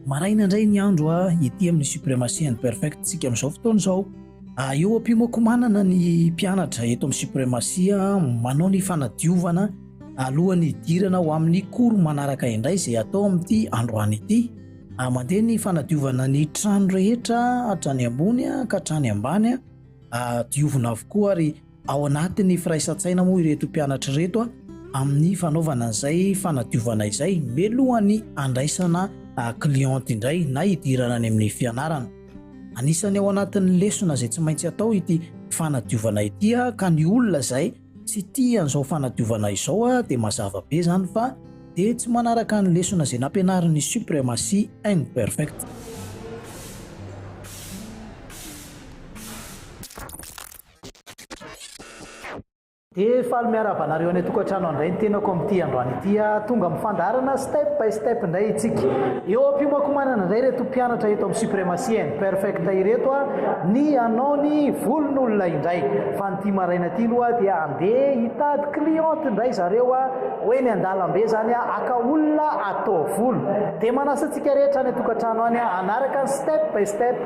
maraina indray ny andro ity amin'ny suprematie and perfect tsika amin'izao fotoana izao. Eo ampimoako manana ny mpianatra eto amin'ny suprematie manao ny fanadiovana alohan'ny idirana ho amin'ny koro manaraka indray izay atao amin'ity androany ity. Mandeha ny fanadiovana ny trano rehetra hatrany ambony ka hatrany ambany, diovina avokoa ary ao anatin'ny firaisan-tsaina moa ireto mpianatra ireto amin'ny fanaovana izay fanadiovana izay melohany andraisana client indray na idirana any amin'ny fianarana. Anisany ao anatin'ny lesona izay tsy maintsy atao ity fanadiovana ity ka ny olona izay tsy tia an'izao fanadiovana izao dia mazava be zany fa dia tsy manaraka ny lesona izay nampianarin'ny suprematie and perfect. Faly miaravanareo any tokantrano andray ny tenako amin'ity androany ity tonga mifandarana step by step indray itsika. Eo ampimoako manana indray reto mpianatra eto amin'ny suprematie and perfect ireto ny anao ny volon'olona indray. Fa nyity maraina ity aloha dia andeha hitady client indray zareo hoe ny andalam-be zany aka olona atao volo. Dia manasa antsika rehetra any tokantrano any anaraka ny step by step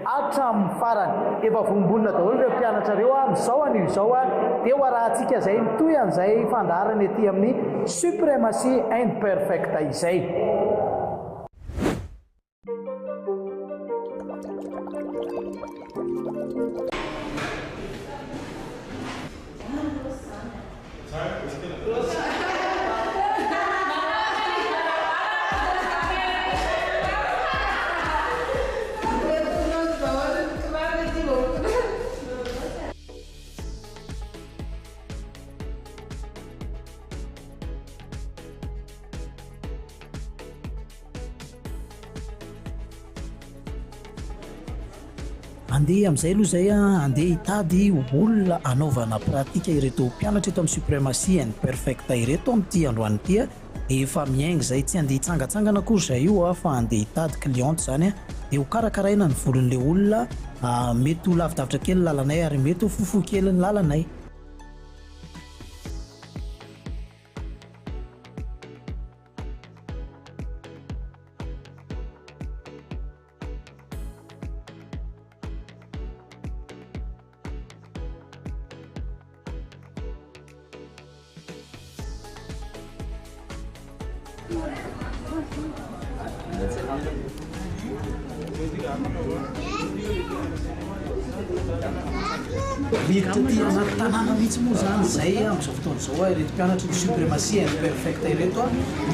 hatramin'ny farany. Efa vombonina daholo ireo mpianatra ireo mizao an'io izao dia ho arahantsika izay mitoy an'izay fandarana ety amin'ny suprematie and perfect izay. Andeha amin'izay aloha izay andeha hitady olona anaovana pratika ireto mpianatra eto amin'ny suprematie and perfect ireto amin'ity androany ity. Efa miainga izay tsy andeha hitsangatsangana akory izay io fa andeha hitady client zany dia ho karakaraina ny volon'ilay olona. Mety ho lavidavitra kely lalanay ary mety ho fohifohy kely ny lalanay. Miditra ty anaty tanàna mihitsy moa zany izay amin'izao fotoana izao ireto mpianatra ny suprematie and perfect ireto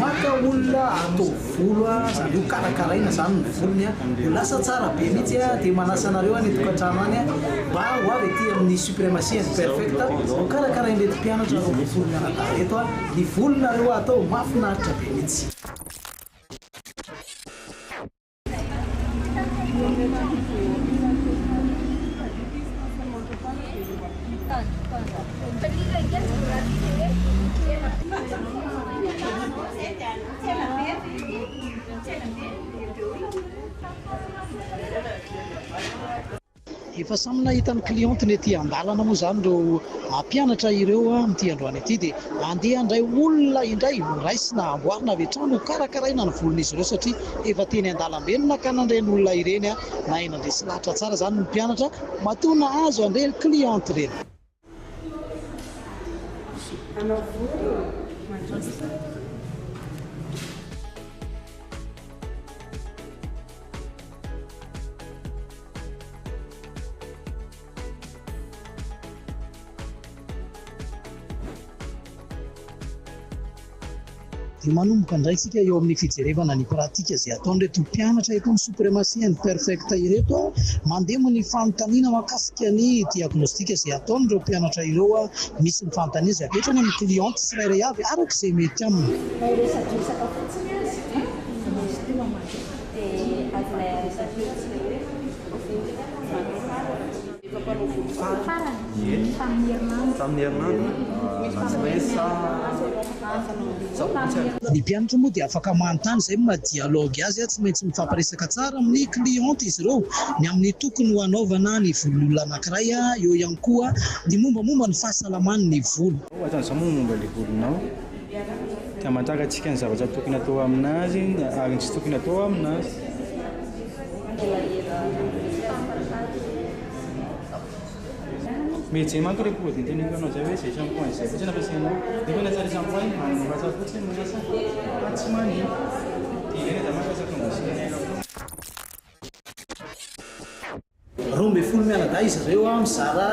maka olona atao volo zany io karakaraina zany ny volony ho lasa tsara be mihitsy dia manasa anareo any tokantrano any mba ho avy ety amin'ny suprematie and perfect ho karakarain'ireto mpianatra reo volony anadareto ny volonareo atao mahafinaritra be mihitsy. Efa samy nahita ny clientny ety andalana moa zany ireo mpianatra ireo amin'ity androany ity dia andeha andray olona indray raisina amboarina avy hatrany ho karakaraina ny volon'izy ireo satria efa teny an-dalambe no nakana andray ny olona ireny na eny andresy lahatra tsara zany ny mpianatra matona azo andray client ireny. Dia manomboka indray isika eo amin'ny fijerevana ny pratika izay ataon'ireto mpianatra eto amin'ny suprematie and perfect ireto mandeha moa ny fanontaniana mahakasika ny diagnostika izay ataon'ireo mpianatra ireo. Misy ny fanontaniana izay apetrany amin'ny client tsirairay avy araka izay mety aminy. Ny mpianatra moa dia afaka manontany izay madialogy azy tsy maintsy mifampiresaka tsara amin'ny client izy ireo ny amin'ny tokony ho anaovana ny volon'olona anankiray eo ihany koa ny mombamomba ny fahasalaman'ny volo. Ohatrany moa momba ilay volonao dia mantaraka antsika ny zavatra tokony atao aminazy ary tsy tokony atao aminazy. Mety zay manko repo dia teneniko anao zay hoe zay shampoing zay fotsiny ampiasainao dia koa natsara shampoing manova fotsiny manasa fa tsy manino dia ilay da mampiasa conditionnaire roa mbe folo mianadahy izy ireo a mizara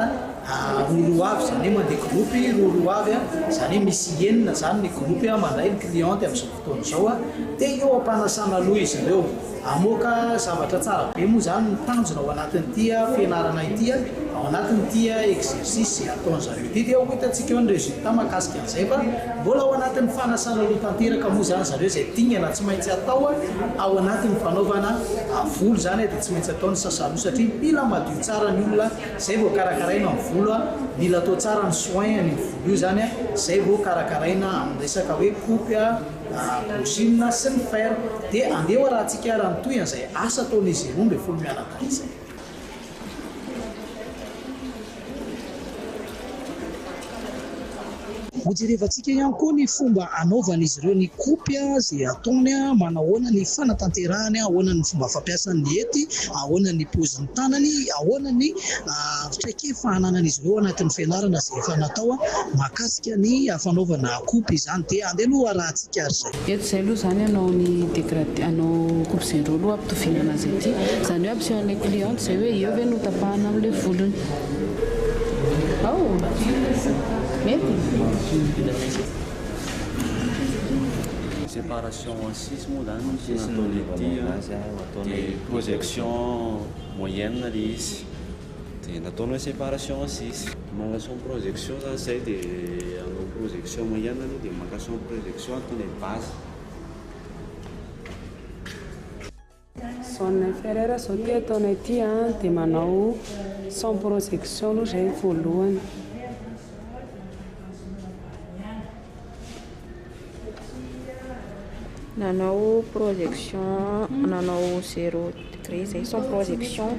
roa avy zany hoe mandeha gropy roa avy a zany hoe misy enina zany ny gropy a mandray ny cliente amin'izao fotoana izao a dia eo ampanasana loha izy ireo amoaka zavatra tsara be moa zany mitanjona ao anatin'ity fianarana ity ao anatin'ity exercice ataony zareo ity dia hohitantsika eo ny résultat mahakasika an'izay fa mbola ao anatin'ny fanasana loha tanteraka moa zany zareo zay tingana tsy maintsy atao ao anatin'ny fanaovana volo zany dia tsy maintsy atao ny sasaloha satria mila madio tsara ny olona zay vao karakaraina ny volo mila atao tsara ny soin ny volo io zany zay vao karakaraina amin'ny resaka hoe kopy brosine sy ny fer dia andeha raha antsika raha nytoy an'izay asa ataon'izy roa mbe folo mianadahy izay hojerevantsika ihany koa ny fomba anaovana izy ireo ny kopy zay ataony manahoana ny fanatanterahany ahoana ny fomba fampiasany hety ahoana ny poziny tanany ahoana ny fitrekefa hananan'izy ireo anatin'ny fianarana zay efa natao mahakasika ny fanaovana kopy izany dia andeha aloha raha antsika ary zay eto zay aloha zany anao ny dégradé anao kopy zay indreo aloha ampitoviana azy ity zany hoe ampisehoan'ilay cliente zay hoe eo ve no tapahana amin'ilay volony ao mety séparation en 6 mois zany nataony ity projection moyenne le izy dia nataony hoe séparation en 6 mangason projection zany zay dia anao projection moyenne aloha dia mangason projection ataony base zone inférieure zao ty ataonay ity dia manao sans projection aloha zay voalohany nanao projection nanao 0 degré zay sans projection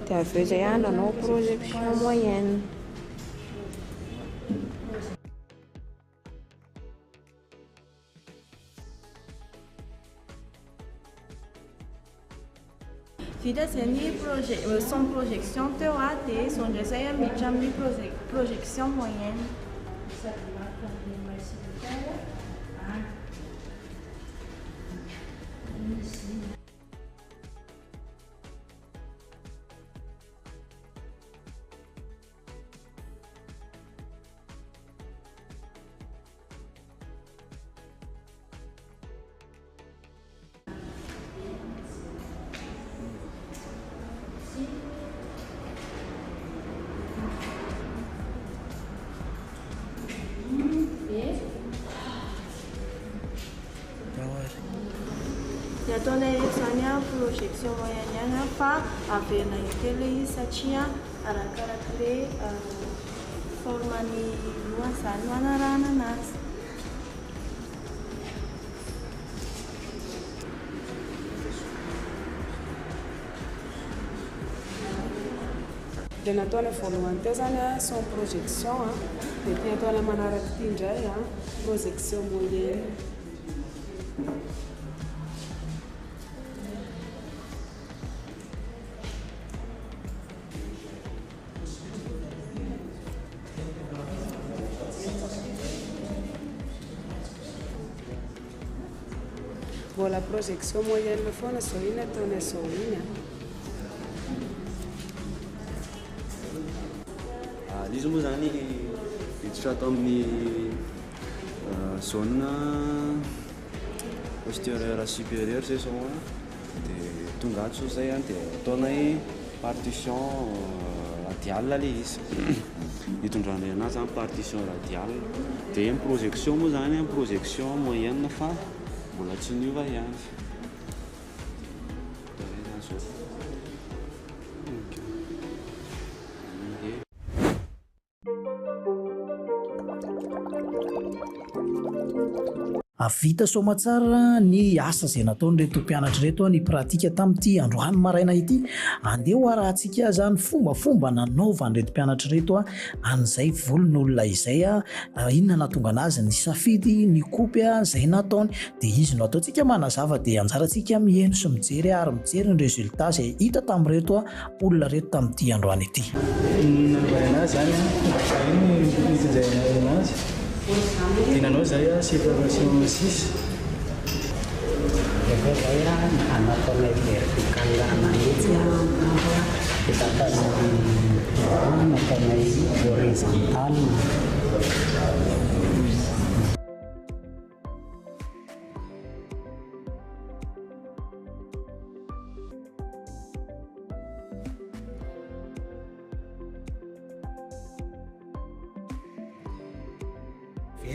dia avy eo zay nanao projection moyenne vita zay ny sans projection teo dia zao ndraizay miditra amin'ny projection moyenne dia ataonay zany projection moyenne fa averina intelo izy satria arakarak'ilay formany loha zany no anarahana anazy dia nataony voalohany teo zany sans projection dia ty ataony manaraka ity indray projection moyenne mbola projection moyenne foana zao iny ataony zao iny izy moa zany hiditra atao amin'ny zone postérieure supérieure zay zao dia tonga atso zay dia ataonay partition radiale le izy hitondranay anazy zany partition radiale dia ny projection moa zany projection moyenne fa mbola tsy niova ihany Vita soamantsara ny asa izay nataon'reto mpianatra reto ny pratika tamin'ity androany maraina ity. Andeha ho arahantsika zany fombafomba nanaovan'ireto mpianatra reto an'izay volon'olona izay inona nahatonga anazy ny safidy ny kopy izay nataony, dia izy no ataontsika manazava dia anjarantsika miheno sy mijery ary mijery ny résultat izay hita tamin'ireto olona reto tamin'ity androany ity. Nanaovana anazy zany nitinjaina anazy dia nanao zay séparation 6 anataonay vertical mahitsy dia nataonay horizontal.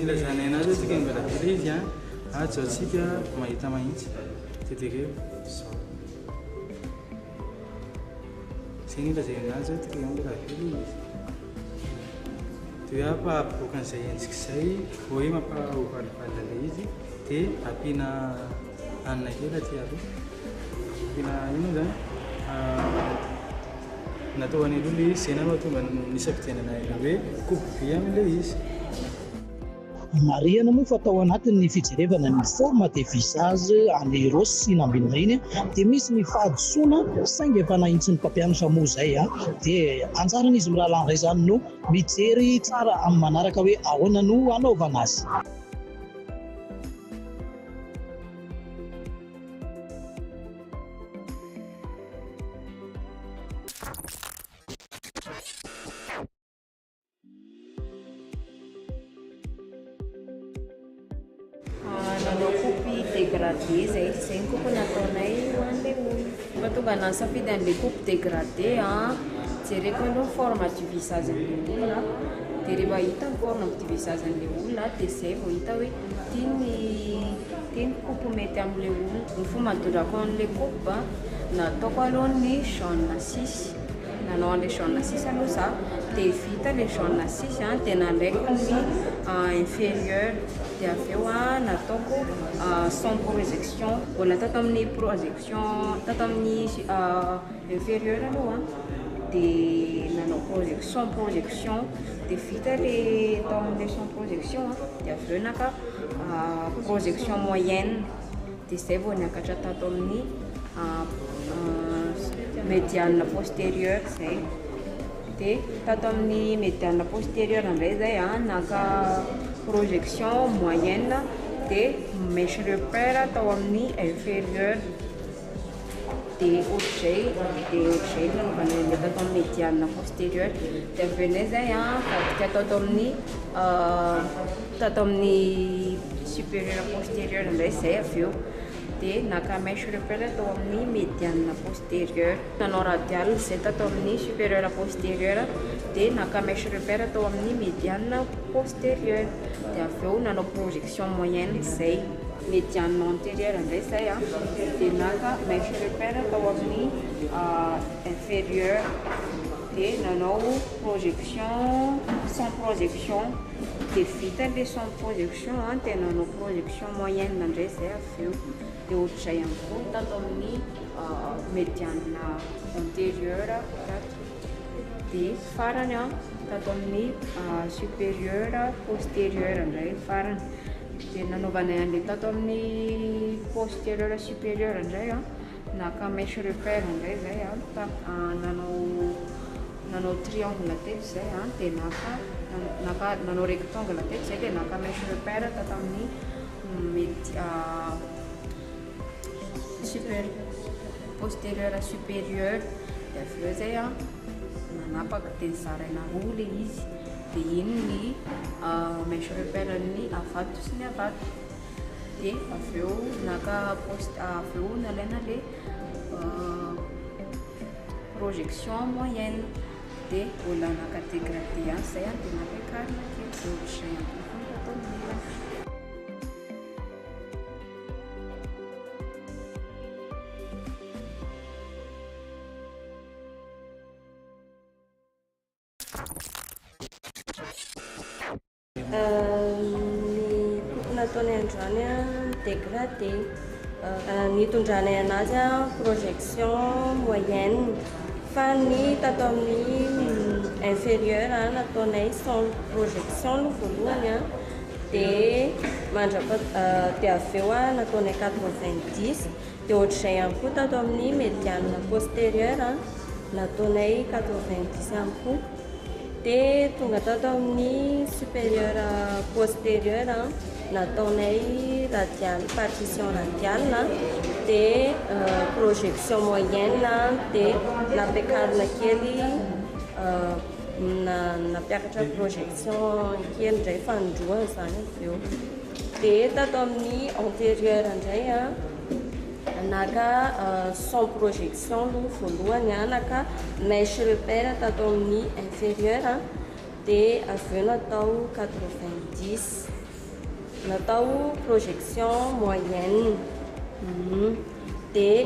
ilazana anazy tsika mbola vely izy ajaotsika mahita mahitsy tetekeo zay ilazay anazy tsika mbola vely izy dia ampahaboaka an'izay endrika izay hoe mampahovalivalilay izy dia ampiana hanina kely aty aloha ampiana ino zany natao any aloha le izy zay nanao tonga nisafidianana hoe coupe be amin'ilay izy. Marihana moa fa atao anatin'ny fijerevana ny forme de visage any rosy sy nambiniriny dia misy ny fahadisoana saingy efa nahitsy ny mpampianatra moa izay dia anjarana izy mirahalahy iray izany no mijery tsara amin'ny manaraka hoe ahoana no anaovana azy. Nanao kopy dégradé zay ny kopy nataonay ho an'ilay olona. Fa tonga nasafidy an'ilay kopy dégradé jereko aloha forme du visage an'ilay olona dia rehefa hita ny forme du visage an'ilay olona dia zay vao hita hoe tiany kopy mety amin'ilay olona. Ny fomba handondrako an'ilay kopy nataoko aloha ny jaune 6 nanao an'ilay jaune 6 aloha za dia vita ilay jaune 6 dia nalaiko ny inférieur dia avy eo nataoko sans projection mbola tato amin'ny projection tato amin'ny inférieur aloha dia nanao sans projection dia vita le tao amin'ilay sans projection dia avy eo naka projection moyenne dia zay vao niakatra tato amin'ny médiane postérieure zay dia tato amin'ny médiane postérieure indray zay naka projection moyenne dia mèche repère tao amin'ny inférieur dia ohatr'izay nanaovana ilay tato amin'ny médiane postérieure dia avy eo zay vadika tato amin'ny supérieur postérieure indray zay avy eo dia naka mèche repère tao amin'ny médiane postérieure. Nanao radial zay tato amin'ny supérieur postérieure dia naka mèche repère tao amin'ny médiane postérieure dia avy eo nanao projection moyenne zay médiane antérieure indray zay dia naka mèche repère tao amin'ny inférieur dia nanao projection sans projection dia vita le sans projection dia nanao projection moyenne indray zay avy eo dia ohatr'izay ihany koa tato amin'ny médiane antérieure dia farany tato amin'ny supérieur postérieur indray farany dia nanaovana an'ilay tato amin'ny postérieur supérieur indray naka mèche repère indray zay nanao triangle teto zay dia nanao rectangle teto zay dia naka mèche repère tato amin'ny postérieur supérieur dia avy eo zay nanapaka dia nizaraina roa le izy dia iny ny mèche repère ny avato sy ny avato dia avy eo avy eo nalaina le projection moyenne dia mbola naka dégradé zay dia napiakarina kely dia ohatr'izay atao milina. nataonay androany a dégradé. Nitondranay anazy a projection moyenne fa ny tato amin'ny inférieur a nataonay sans projection no voalohany a dia avy eo a nataonay 90 dia ohatr'izay ihany koa tato amin'ny médiane postérieur a nataonay 90 ihany koa. Dia tonga tato amin'ny supérieur postérieur a nataonay radial partition radiale dia projection moyenne dia napiakarina kely napiakatra projection kely ndray fandroana zany avy eo. Dia tato amin'ny antérieur indray a naka sans projection no voalohany a naka mèche repère tato amin'ny inférieur a dia avy eo natao 90 natao projection moyenne. Dia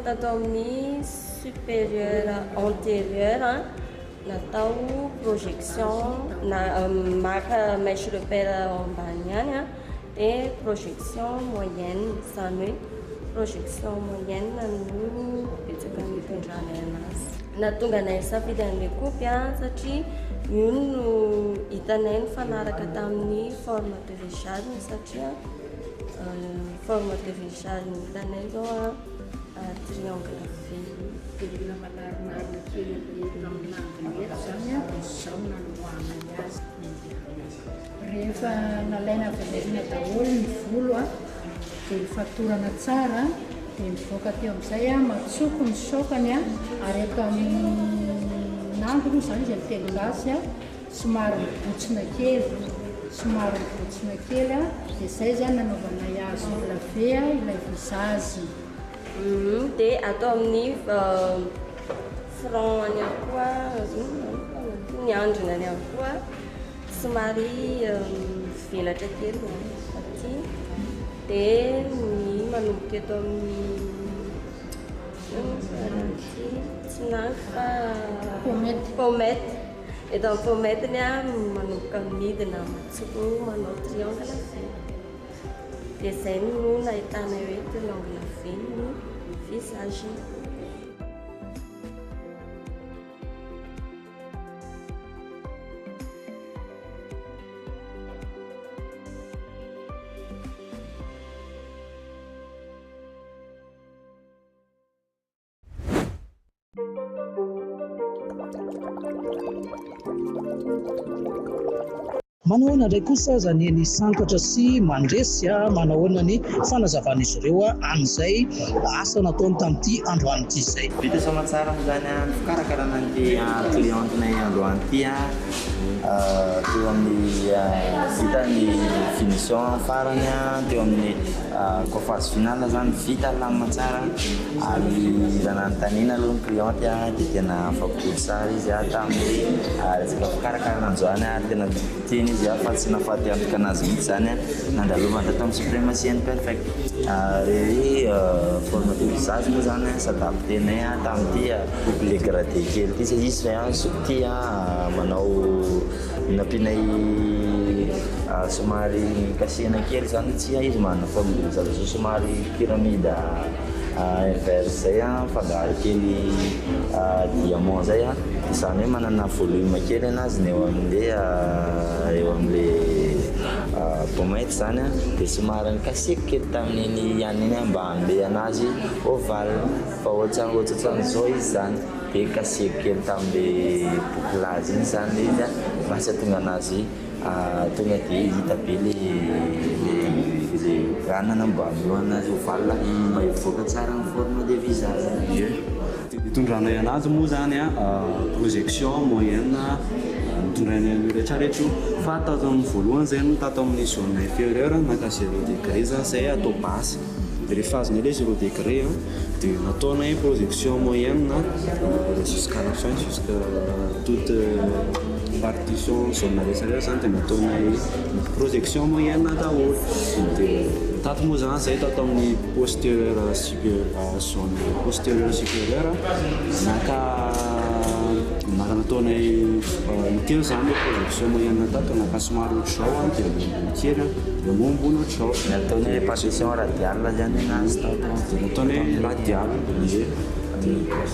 tato amin'ny supérieur antérieur a natao projection maka mèche repère ambany ihany a dia projection moyenne zany hoe projection moyenne no betsaka mitondranay anazy. Nahatonga anay safidy an'ilay kopy a satria io no hitanay nifanaraka tamin'ny forme de visage satria forme de visage hitanay zao a triangle vy. Dia malaronarona kely eto amin'ny eto zany a dia izao nanohanay azy. Rehefa nalaina velezina daholo ny volo a dia fatorana tsara dia mivoaka teo amin'izay a matsoko ny sokany a ary eto amin'ny nangony zany izy amin'ny telo gasy a somary mibotsina kely a dia izay zany nanaovanay azy lavé a ilay visage. Dia atao amin'ny front any koa ny andriny any koa somary velatra kely aty. Dia ny manomboka eto amin'ny tsinanky fa pommette eto amin'ny pommette ny a manomboka midina matsoko manao triangle vy. Dia izay no nahitanay hoe triangle vy ny visage. Manahoana indray kosa zany ny santatra sy mandresy manahoana ny fanazavan'izy ireo amin'izay asa nataony tamin'ity androany ity izay. Vita soamantsara zany fikarakarana an'ity clientenay androany ity teo amin'ny vita ny finition farany teo amin'ny coiffage finale zany vita lamina tsara ary zana notanina aloha ny cliente dia tena afaka tsara izy tamin'ny resaka fikarakarana an'izany ary tena tiany izy fa tsy nafaty antoka anazy mihitsy zany nandalovana tato amin'ny suprématie perfect ary forme de visage moa zany s'adaptenay tamin'ity le gradé kely ty satria izy fa sokoty manao napinay somary kasena kely zany tsy izy manana forme de visage somary pyramide inverse zay fangaro kely diamant zay izany hoe manana volume kely anazy ny eo amin'le pommette zany dia somary nikaseko kely tamin'iny ihany mba hanome anazy ovale fa ohatran'izao izy zany dia kaseko kely tamin'le bouclage iny zany izy mba tsy hahatonga anazy tonga dia hita be le ranana mba hamono anazy ovale mba hivoaka tsara ny forme de visage. Mitondranay anazy moa zany projection moyenne mitondranay rehetrarehetra fa tato amin'ny voalohany zay no tato amin'ny zone inférieure naka 0 degré zay atao basse. Rehefa azonay le 0 degré dia nataonay projection moyenne jusqu'à la fin jusqu'à toute partition zone rehetrarehetra zany dia nataonay projection moyenne daholo. tato moa zany zay tato amin'ny postérieur zone postérieur supérieur naka nataonay intelo zany hoe projection moyenne tato naka somary ohatr'izao dia kely dia moa ambony ohatr'izao nataony partition radiale zany anazy tato dia nataony radiale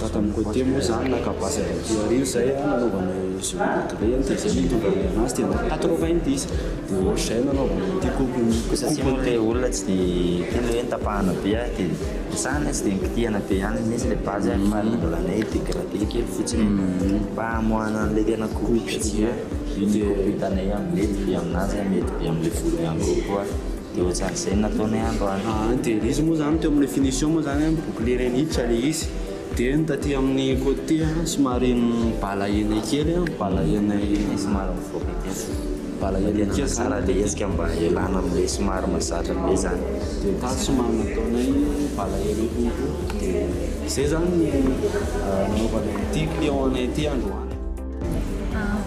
tato amin'ny côté moa zany nakabasy avy arino zay nanaovana géométrie dia zay mitondra anazy dia 90 dia ohatr'izay nanaovana découpe satria moa le olona tsy dia tia le hoe tapahana be dia sahana tsy dia nikitiana be ihany misy le base fa nadolanay dégradé kely fotsiny mba hamoana an'le tena coupe satria iny coupe hitanay mety be aminazy mety be amin'le volo ihany koa dia ohatran'izay nataonay androany dia izy moa zany teo amin'ny finition moa zany boucler renitra le izy dia nitaty amin'ny côté somary balahenay kely balahenay somary mivoaka kely balahenay kely tsara le ezika mba ialana amin'le somary mazatra be zany dia tato somary nataonay balahenay dia zay zany nanaovana ity client-nay ity androany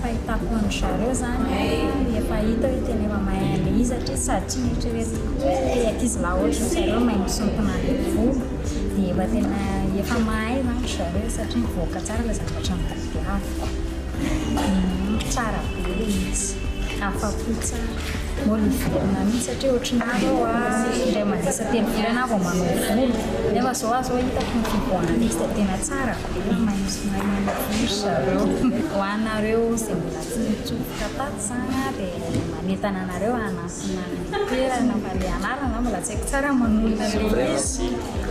fahitako andro zareo zany efa hita hoe tena efa mahay le izy satria sady tsy mieritreretika ankizy lahy ohatry zareo mahay misompona le volo dia efa tena efa mahay zany zareo satria mivoaka tsara le zavatra mitadiavy tsara be le izy afa-po tsara moliverina mihitsy satria ohatrinareo indray mandisa telo volana vao manao volo nefa zao azo hitako ny fivoahana izy dia tena tsara be mahay zareo ho anareo izay mbola tsy mitsofoka tato zany dia manentana anareo anasina toerana fa le anarana mbola tsy haiko tsara manolona le izy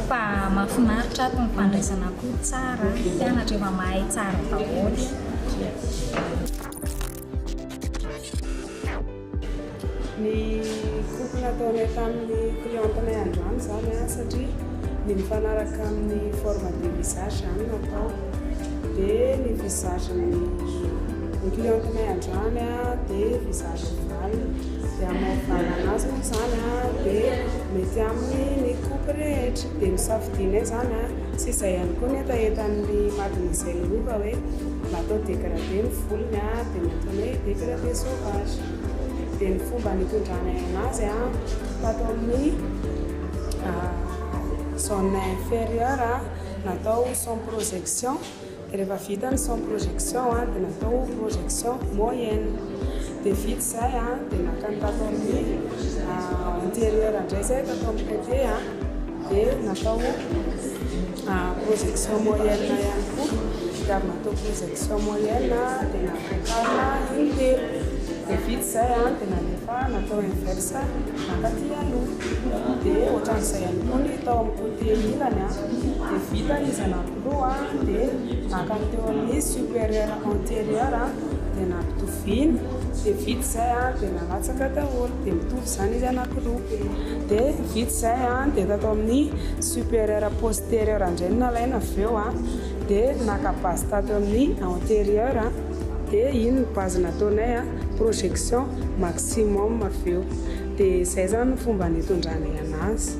fa mahafinaritra ato ny fandraisana koa tsara mpianatra efa mahay tsara daholo ny coupe nataonay tamin'ny clientenay androany zany satria ny mifanaraka amin'ny forme de visage zany natao dia ny visage ny clientenay androany dia visage valy dia amaovana anazy moa zany dia mety amin'ny ny coupe rehetra dia misafidinay zany sy izay ihany koa ny etaetan'ny mademoiselle rova hoe natao dégradé ny volony dia nataonay dégradé sauvage dia ny fomba nitondranay anazy natao amin'ny zone inférieure natao sans projection dia rehefa vita ny sans projection dia natao projection moyenne dia vita izay dia nakantatao amin'ny intérieur indray zay tatao amin'ny côté dia natao projection moyenne ihany koa dia avy natao projection moyenne dia nakantarina intelo dia vita izay dia nalefa natao inverse nakaty aloha dia ohatran'izay ihany koa ny tao amin'ny côté ilany dia vita izy anankiroa dia nakany teo amin'ny supérieur antérieur dia nampitoviana dia vita izay dia nalatsaka daholo dia mitovy zany izy anankiroa dia vita izay dia tatao amin'ny supérieur postérieur indray ny nalaina avy eo dia nakabazy tato amin'ny antérieur dia iny ny base nataonay projection maximum avy eo dia izay zany ny fomba nitondranay anazy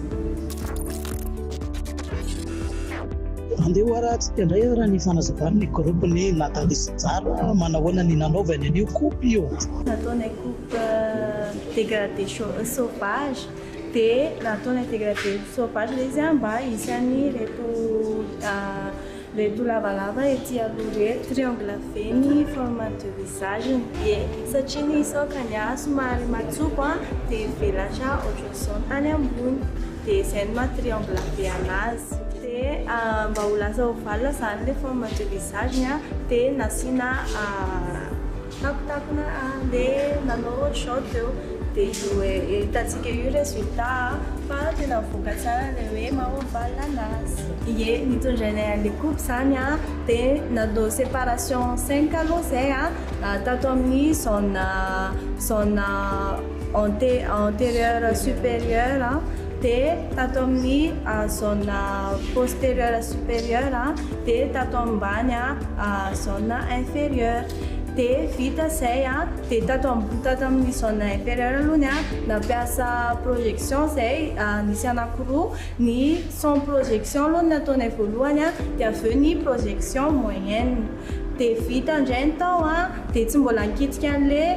andeha raha tsy tiandray raha ny fanazavany ny groupe ny natalisy tsara manahoana ny nanaovany an'io coupe io nataonay coupe dégradé sauvage dia nataonay dégradé sauvage le izy mba isany reto lavalava ety aloha reto triangle feny forme de visage satria ny isokany somary matsoko dia velatra ohatran'izao tany ambony dia izay no triangle be anazy dia mba ho lasa oval zany le forme de visage dia nasiana takotakona dia nanao ohatr'izao teo dia io hitantsika io résultat fa tena mivoaka tsara le hoe maha-oval anazy ie nitondrainay an'le coupe zany dia nanao séparation 5 aloha zay tato amin'ny zone antérieur supérieur dia tato amin'ny zone postérieur supérieur dia tato ambany zone inférieur dia vita izay dia tato amin'ny zone inférieure alohany nampiasa projection zay nisy anankiroa ny sans projection aloha ny nataonay voalohany dia aveo ny projection moyenne dia vita indray ny tao dia tsy mbola nikitika an'ilay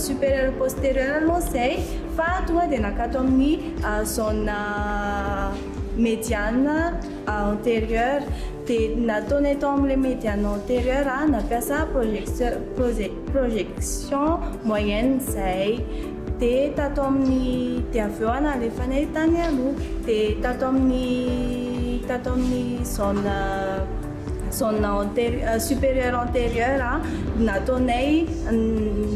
supérieur postérieur aloha zay fa tonga dia nakato amin'ny zone médiane antérieure dia nataonay tao amin'ilay médiane antérieure nampiasa projection moyenne zay dia tato amin'ny dia avy eo nalefanay tany aloha dia tato amin'ny zone supérieure antérieure nataonay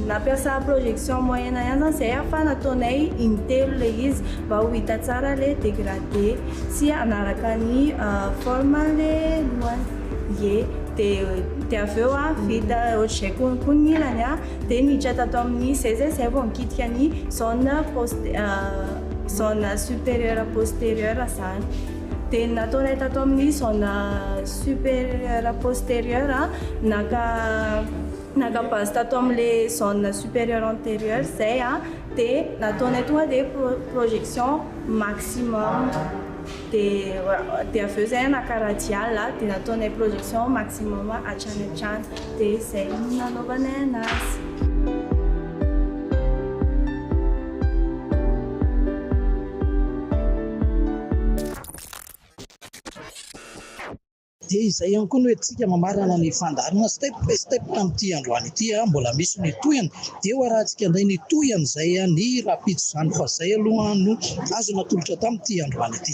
nampiasa projection moyenne ihany zay fa nataonay intelo ilay izy mba ho hita tsara ilay dégradé sy anaraka ny forme ilay lohany dia avy eo vita ohatr'izay koa ny ilany dia niditra tato amin'ny zay vao nikitika ny zone supérieure postérieure zany dia nataonay tato amin'ny zone supérieure postérieure nakabazy tato amin'ilay zone supérieure antérieure zay dia nataonay tonga dia projection maximum dia avy eo zay naka radial dia nataonay projection maximum hatrany dia zay nanaovanay anazy. dia izay ihany koa no hoentsika mamarana ny fandarana step by step tamin'ity androany ity mbola misy ny tohany dia ho arahantsika indray ny tohany izay ny rapitso izany fa izay aloha no azo natolotra tamin'ity androany ity.